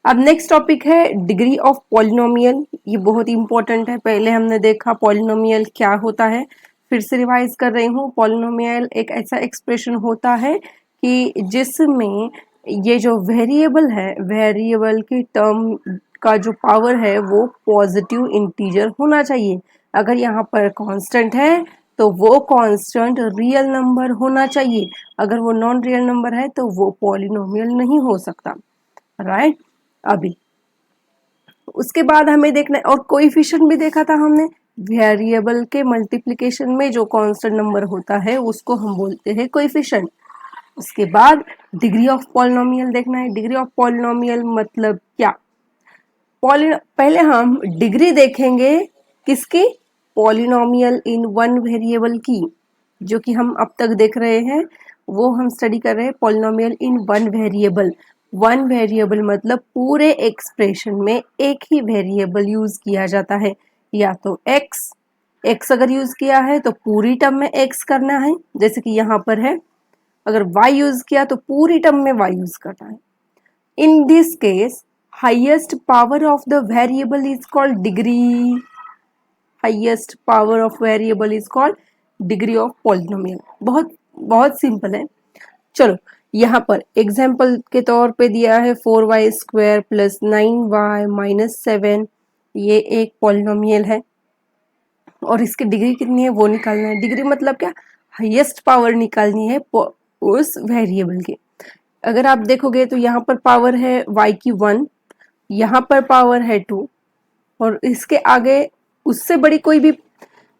अब next topic है degree of polynomial. ये बहुत इंपॉर्टेंट है। पहले हमने देखा पॉलिनोमियल क्या होता है, फिर से रिवाइज कर रही हूँ। पॉलिनोमियल एक ऐसा एक्सप्रेशन होता है कि जिसमें ये जो वेरिएबल है, वेरिएबल की टर्म का जो पावर है वो पॉजिटिव इंटीजर होना चाहिए। अगर यहाँ पर कांस्टेंट है तो वो कांस्टेंट रियल नंबर होना चाहिए। अगर वो नॉन रियल नंबर है तो वो पॉलिनोमियल नहीं हो सकता, राइट। अभी उसके बाद हमें देखना है, और कोएफिशिएंट भी देखा था हमने। वेरिएबल के मल्टीप्लिकेशन में जो कांस्टेंट नंबर होता है उसको हम बोलते हैं कोएफिशिएंट। उसके बाद डिग्री ऑफ पॉलिनोमियल देखना है। डिग्री ऑफ पॉलिनोमियल मतलब क्या? पहले हम डिग्री देखेंगे किसकी? पॉलिनोमियल इन वन वेरिएबल की, जो कि हम अब तक देख रहे हैं वो हम स्टडी कर रहे हैं polynomial in one variable. One variable मतलब पूरे एक्सप्रेशन में एक ही वेरिएबल यूज किया जाता है, या तो एक्स अगर यूज किया है तो पूरी टर्म में एक्स करना है, जैसे कि यहाँ पर है। अगर वाई यूज किया तो पूरी टर्म में वाई यूज करना है। In this case highest power of the variable is called degree. Highest power of variable is called degree of polynomial. बहुत बहुत सिंपल है। चलो यहाँ पर एग्जाम्पल के तौर पे दिया है 4y² प्लस 9y माइनस 7। ये एक पॉलिनोमियल है और इसकी डिग्री कितनी है वो निकालना है। डिग्री मतलब क्या? हाईएस्ट पावर निकालनी है उस वेरिएबल की। अगर आप देखोगे तो यहाँ पर पावर है y की 1, यहाँ पर पावर है 2, और इसके आगे उससे बड़ी कोई भी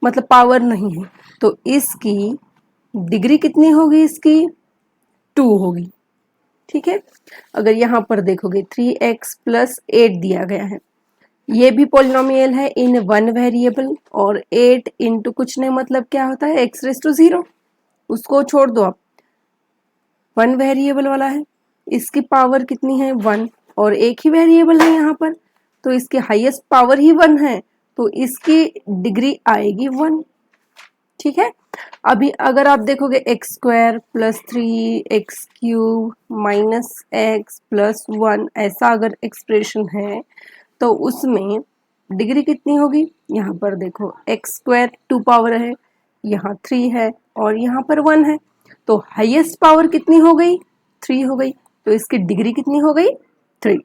मतलब पावर नहीं है, तो इसकी डिग्री कितनी होगी? इसकी 2 होगी, ठीक है। अगर यहाँ पर देखोगे 3x प्लस 8 दिया गया है, ये भी पॉलिनोमियल है इन वन वेरिएबल, और 8 इंटू कुछ नहीं मतलब क्या होता है? x⁻0। उसको छोड़ दो आप, वन वेरिएबल वाला है। इसकी पावर कितनी है? 1, और एक ही वेरिएबल है यहाँ पर, तो इसकी हाईएस्ट पावर ही 1 है, तो इसकी डिग्री आएगी 1, ठीक है। अभी अगर आप देखोगे x² plus 3x³ minus x plus 1, ऐसा अगर एक्सप्रेशन है तो उसमें डिग्री कितनी होगी? यहाँ पर देखो x² 2 पावर है, यहाँ 3 है, और यहाँ पर 1 है, तो हाईएस्ट पावर कितनी हो गई? 3 हो गई, तो इसकी डिग्री कितनी हो गई? 3,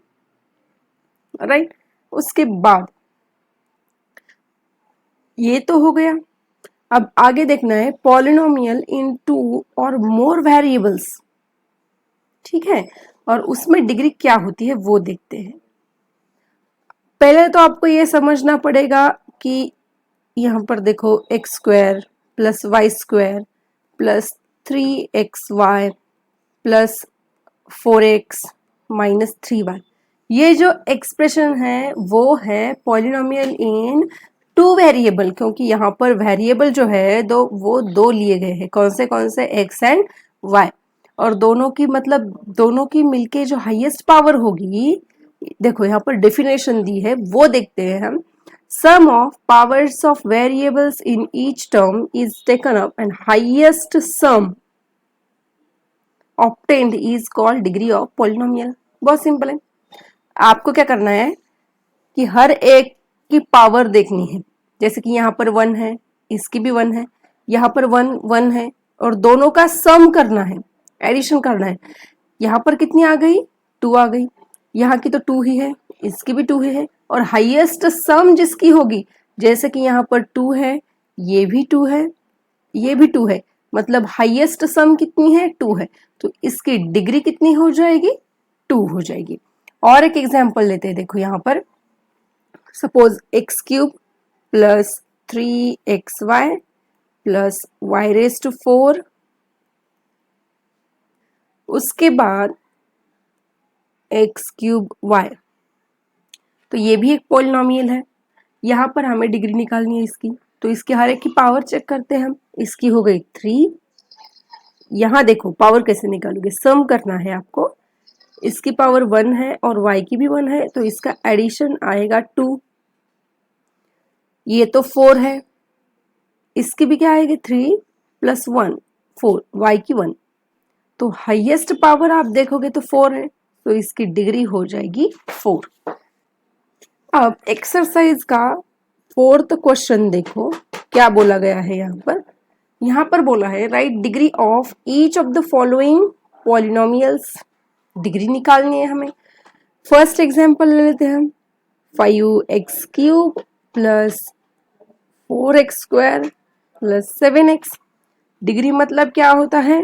राइट। उसके बाद ये तो हो गया। अब आगे देखना है पॉलिनोमियल इन 2 और मोर वेरिएबल्स, ठीक है, और उसमें डिग्री क्या होती है वो देखते हैं। पहले तो आपको ये समझना पड़ेगा कि यहाँ पर देखो x² plus y² plus 3xy plus 4x minus 3y, ये जो एक्सप्रेशन है वो है पॉलिनोमियल इन 2 वेरिएबल, क्योंकि यहाँ पर वेरिएबल जो है वो दो लिए गए हैं। कौन से? x एंड y, और दोनों की मतलब दोनों की मिलके जो हाईएस्ट पावर होगी, देखो यहाँ पर डेफिनेशन दी है वो देखते हैं हम। Sum of powers of variables in each term is taken up and highest sum obtained is called degree of polynomial. बहुत सिंपल है। आपको क्या करना है कि हर एक की पावर देखनी है। जैसे कि यहाँ पर 1 है, इसकी भी 1 है, यहाँ पर 1 है, और दोनों का सम करना है, एडिशन करना है। यहाँ पर कितनी आ गई? 2 आ गई। यहाँ की तो 2 ही है, इसकी भी 2 ही है, और हाईएस्ट सम जिसकी होगी, जैसे कि यहाँ पर 2 है, ये भी 2 है, ये भी 2 है, मतलब हाईएस्ट सम कितनी है? 2 है, तो इसकी डिग्री कितनी हो जाएगी? 2 हो जाएगी। और एक एग्जांपल लेते हैं। देखो यहाँ पर suppose x³ plus 3xy plus y⁻⁴, उसके बाद x³y, तो ये भी एक पॉलिनोमियल है। यहाँ पर हमें डिग्री निकालनी है इसकी, तो इसके हर एक की पावर चेक करते हैं हम। इसकी हो गई 3। यहाँ देखो पावर कैसे निकालोगे, सम करना है आपको। इसकी पावर 1 है और y की भी 1 है, तो इसका एडिशन आएगा 2। ये तो 4 है, इसकी भी क्या आएगी? 3 प्लस 1 4, y की 1, तो हाईएस्ट पावर आप देखोगे तो 4 है, तो इसकी डिग्री हो जाएगी 4। अब एक्सरसाइज का 4th क्वेश्चन देखो क्या बोला गया है। यहाँ पर बोला है right degree of each of the following polynomials. Degree निकालनी है हमें। फर्स्ट एग्जांपल ले लेते हैं हम 5x³ plus 4x² plus 7x। Degree मतलब क्या होता है?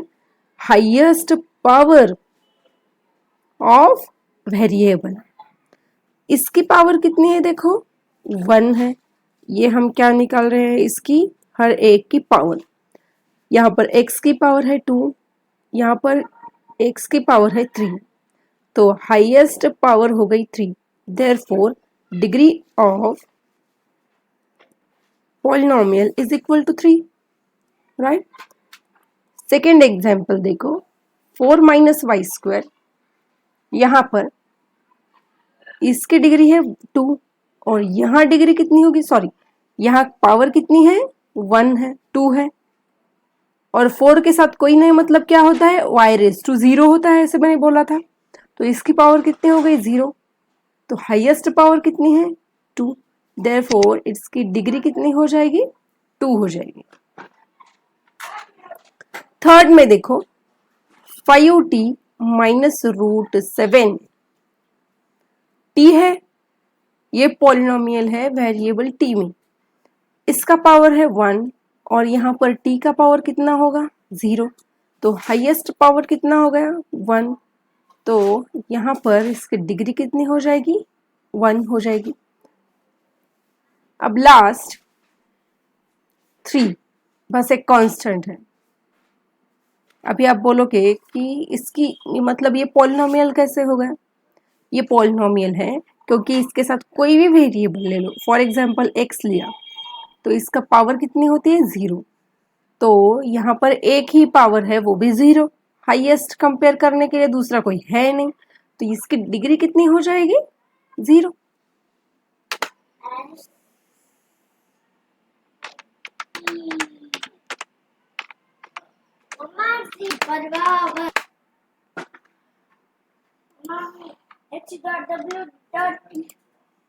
Highest power of variable. इसकी पावर कितनी है? देखो 1 है। ये हम क्या निकाल रहे हैं? इसकी हर एक की पावर। यहाँ पर x की पावर है 2, यहाँ पर x की पावर है 3, तो हाईएस्ट पावर हो गई 3। Therefore degree of polynomial is equal to 3, right. Second example देखो 4 माइनस y²। यहाँ पर इसकी डिग्री है 2 और यहाँ डिग्री कितनी होगी? सॉरी, यहाँ पावर कितनी है? 1 है, 2 है और 4 के साथ कोई नहीं, मतलब क्या होता है? y⁻0 होता है, ऐसे मैंने बोला था। तो इसकी पावर कितनी हो गई? 0। तो हाईएस्ट पावर कितनी है? 2। देयरफॉर इसकी डिग्री कितनी हो जाएगी? 2 हो जाएगी। थर्ड में देखो 5t माइनस √7 t है। ये पॉलिनोमियल है वेरिएबल t में। इसका पावर है 1 और यहाँ पर t का पावर कितना होगा? 0। तो हाईएस्ट पावर कितना हो गया? 1। तो यहाँ पर इसकी डिग्री कितनी हो जाएगी? 1 हो जाएगी। अब लास्ट 3 बस एक कांस्टेंट है। अभी आप बोलोगे कि इसकी मतलब ये पॉलिनोमियल कैसे हो गया? ये पॉलिनोमियल है क्योंकि इसके साथ कोई भी वेरिएबल ले लो, फॉर एग्जांपल x लिया तो इसका पावर कितनी होती है? 0। तो यहाँ पर एक ही पावर है, वो भी 0। हाईएस्ट कंपेयर करने के लिए दूसरा कोई है नहीं, तो इसकी डिग्री कितनी हो जाएगी? 0।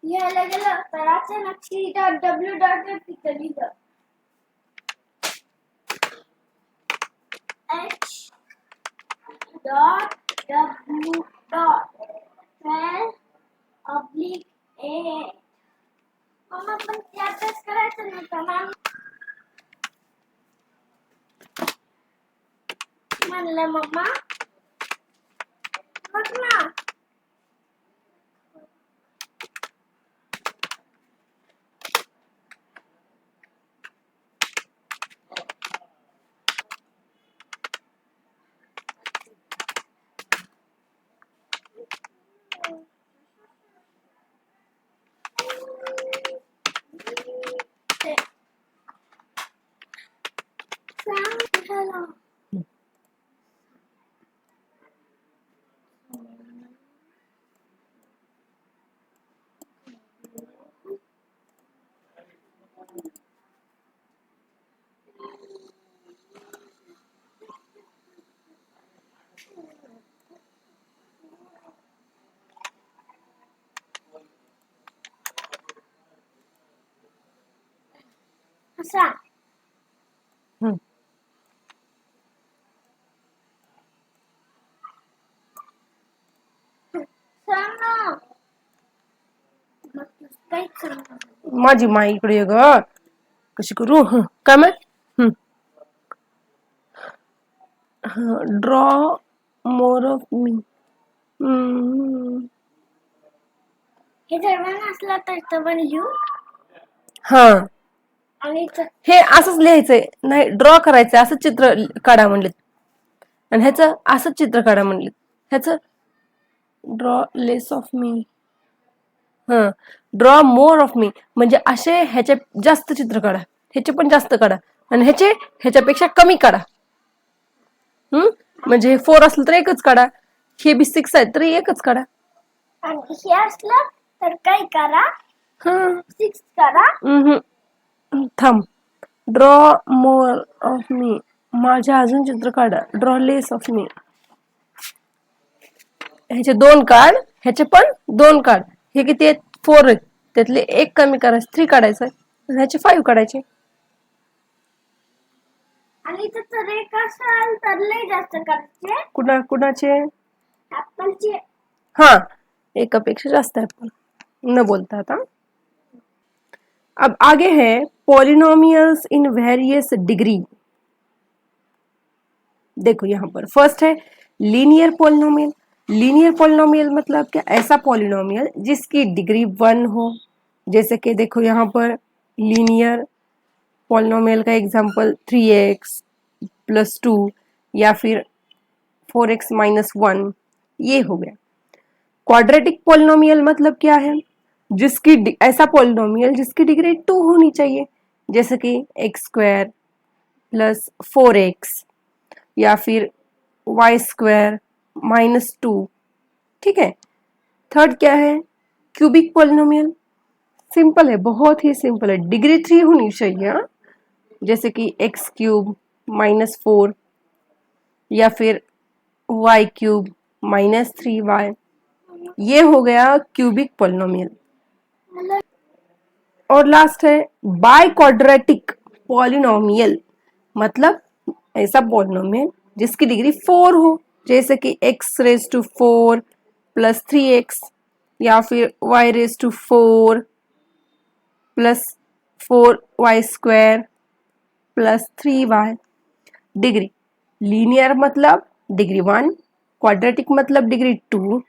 ये अलग अलग तरह से h.w.w /a मम्मा पण त्यातच करायचं ना तमाम म्हणलं मम्मा बघ ना असा माझी माई इकडे ग, कशी करू? काय मग? Draw more of me. हे जर वन असला तर तो वन यू हा, आणि हे असंच लिहायचंय, नाही ड्रॉ करायचंय, असं चित्र काढा म्हणले आणि ह्याचं असं चित्र काढा म्हणले। ह्याचं ड्रॉ लेस ऑफ मी, हा ड्रॉ मोर ऑफ मी म्हणजे असे ह्याचे जास्त चित्र काढा, ह्याचे पण जास्त काढा आणि ह्याच्यापेक्षा कमी काढा। म्हणजे हे 4 असलं तर एकच काढा, हे बी 6 आहे तर एकच काढा। आणि हे असलं तर काय करा? 6 करा। थांब, ड्रॉ मोर ऑफ मी, माझ्या अजून चित्र काढा। ड्रॉ लेस ऑफ मी, ह्याचे 2 काढ, ह्याचे पण 2 काढ. हे किती आहेत? 4 आहेत. त्यातले 1 कमी करायचं, 3 काढायचं आणि ह्याचे 5 काढायचे. आणि जर एक असाल तर लय जास्त करायचे. कुणाचे? ऍपलचे. हाँ, एकापेक्षा जास्त एप्पल न बोलता था. अब आगे है पॉलिनोमियल्स इन वेरियस डिग्री. देखो यहाँ पर फर्स्ट है लीनियर पॉलिनोमियल. लीनियर पॉलिनोमियल मतलब क्या? ऐसा पॉलिनोमियल जिसकी डिग्री 1 हो. जैसे कि देखो यहाँ पर लीनियर पॉलिनोमियल का एग्जांपल 3x + 2 या फिर 4x - 1, ये हो गया. क्वाड्रेटिक पॉलिनोमियल मतलब क्या है? ऐसा पॉलिनोमियल जिसकी डिग्री 2 होनी चाहिए. जैसे कि x² + 4x या फिर y² - 2. ठीक है. थर्ड क्या है? Cubic polynomial. सिंपल है, बहुत ही सिंपल है. डिग्री 3 होनी चाहिए. जैसे कि x³ - 4 या फिर y³ - 3y. ये हो गया क्यूबिक पॉलिनोमियल. और लास्ट है बाय क्वाड्रेटिक पॉलिनोमियल. मतलब ऐसा पॉलिनोमियल जिसकी डिग्री 4 हो. जैसे कि x⁴ + 3x या फिर y⁴ + 4y² + 3y. Degree linear मतलब डिग्री 1, क्वाड्रेटिक मतलब डिग्री 2,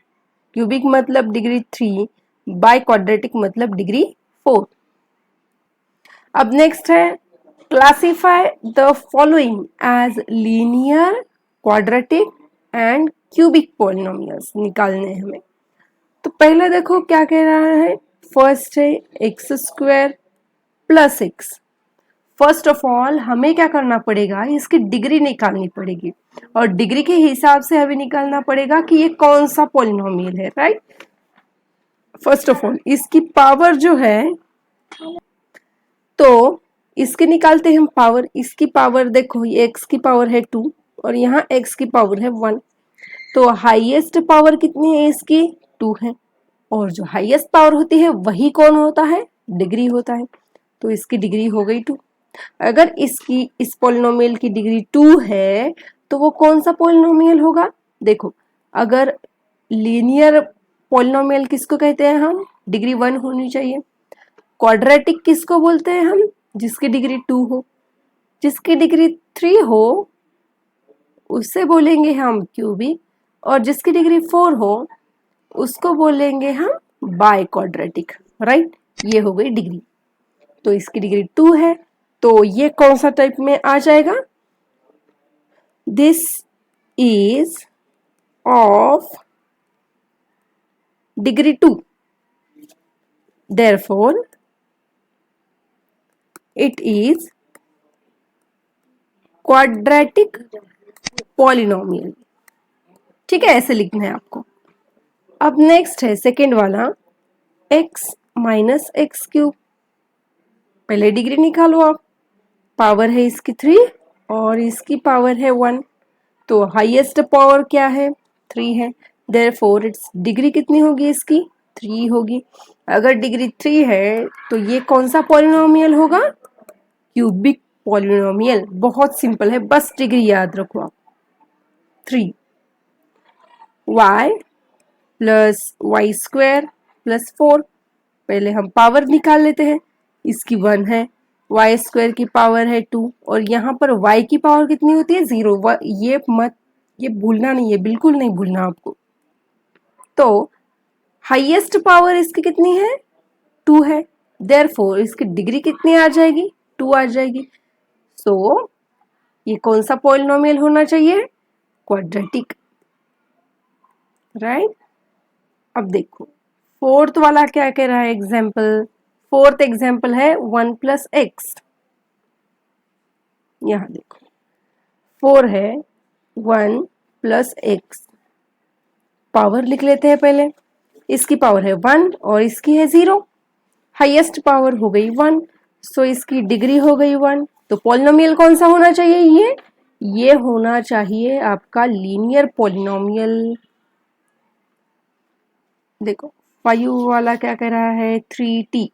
क्यूबिक मतलब डिग्री 3, बाय क्वाड्रेटिक मतलब डिग्री 4. अब नेक्स्ट है classify the following as linear, quadratic and cubic polynomials निकालने हैं हमें. तो पहले देखो क्या कह रहा है. फर्स्ट है x² + x. First of all हमें क्या करना पड़ेगा? इसकी डिग्री निकालनी पड़ेगी और डिग्री के हिसाब से हमें निकालना पड़ेगा कि ये कौन सा पॉलिनोमियल है. राइट. फर्स्ट ऑफ ऑल इसकी पावर जो है, तो इसके निकालते हैं हम पावर. इसकी पावर देखो, ये x की पावर है 2 और यहाँ x की पावर है 1. तो हाईएस्ट पावर कितनी है इसकी? 2 है. और जो हाईएस्ट पावर होती है वही कौन होता है? डिग्री होता है. तो इसकी डिग्री हो गई 2. अगर इस पॉलिनोमियल की डिग्री 2 है तो वो कौन सा पॉलिनोमियल होगा? देखो, अगर लीनियर पॉलिनोमियल किसको कहते हैं हम? डिग्री 1 होनी चाहिए. क्वाड्रेटिक किसको बोलते हैं हम? जिसकी डिग्री 2 हो. जिसकी डिग्री 3 हो उससे बोलेंगे हम क्यूबिक, और जिसकी डिग्री 4 हो उसको बोलेंगे हम बाय क्वाड्रेटिक. राइट. ये हो गई डिग्री. तो इसकी डिग्री 2 है, तो ये कौन सा टाइप में आ जाएगा? This is of degree 2. Therefore it is quadratic polynomial. ठीक है, ऐसे लिखना है आपको. अब नेक्स्ट है सेकेंड वाला x - x³. पहले डिग्री निकालो आप. पावर है इसकी 3 और इसकी पावर है 1. तो हाईएस्ट पावर क्या है? 3 है. देयरफॉर इट्स डिग्री कितनी होगी इसकी? 3 होगी. अगर डिग्री 3 है तो ये कौन सा पॉलिनोमियल होगा? Cubic polynomial. बहुत सिंपल है, बस डिग्री याद रखो आप. 3 y + y² + 4. पहले हम पावर निकाल लेते हैं. इसकी 1 है, y² की पावर है 2 और यहाँ पर y की पावर कितनी होती है? 0. ये भूलना नहीं है, बिल्कुल नहीं भूलना आपको. तो हाईएस्ट पावर इसकी कितनी है? 2 है. देयरफॉर इसकी डिग्री कितनी आ जाएगी? 2 आ जाएगी. सो ये कौन सा पॉलिनोमियल होना चाहिए? क्वाड्रेटिक. राइट. अब देखो फोर्थ वाला क्या कह रहा है एग्जाम्पल. फोर्थ एग्जाम्पल है 1 + x. यहाँ देखो 4 है, 1 + x. पावर लिख लेते हैं पहले. इसकी पावर है 1 और इसकी है 0. हाईएस्ट पावर हो गई 1, सो इसकी डिग्री हो गई 1. तो पॉलिनोमियल कौन सा होना चाहिए? ये होना चाहिए आपका लीनियर पॉलिनोमियल. देखो 5 वाला क्या कह रहा है 3t,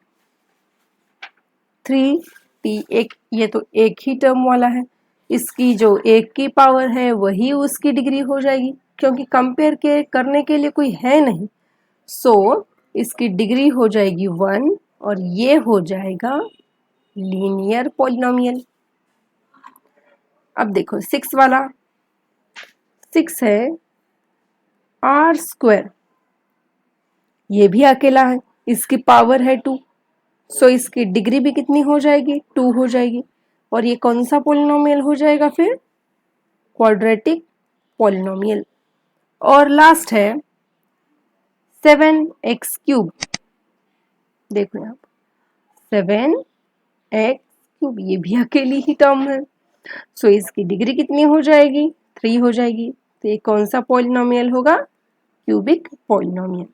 3t एक, ये तो एक ही टर्म वाला है, इसकी जो एक की पावर है वही उसकी डिग्री हो जाएगी, क्योंकि कंपेयर के करने के लिए कोई है नहीं। सो इसकी डिग्री हो जाएगी 1 और ये हो जाएगा लीनियर पॉलिनोमियल। अब देखो 6 वाला, 6 है r², ये भी अकेला है, इसकी पावर है 2, सो इसकी डिग्री भी कितनी हो जाएगी 2 हो जाएगी। और ये कौन सा पॉलिनोमियल हो जाएगा फिर, क्वाड्रेटिक पॉलिनोमियल। और लास्ट है 7x³, देखो यहाँ 7x³, ये भी अकेली ही टर्म है, सो इसकी डिग्री कितनी हो जाएगी 3 हो जाएगी। तो ये कौन सा पॉलिनोमियल होगा, क्यूबिक पॉलिनोमियल।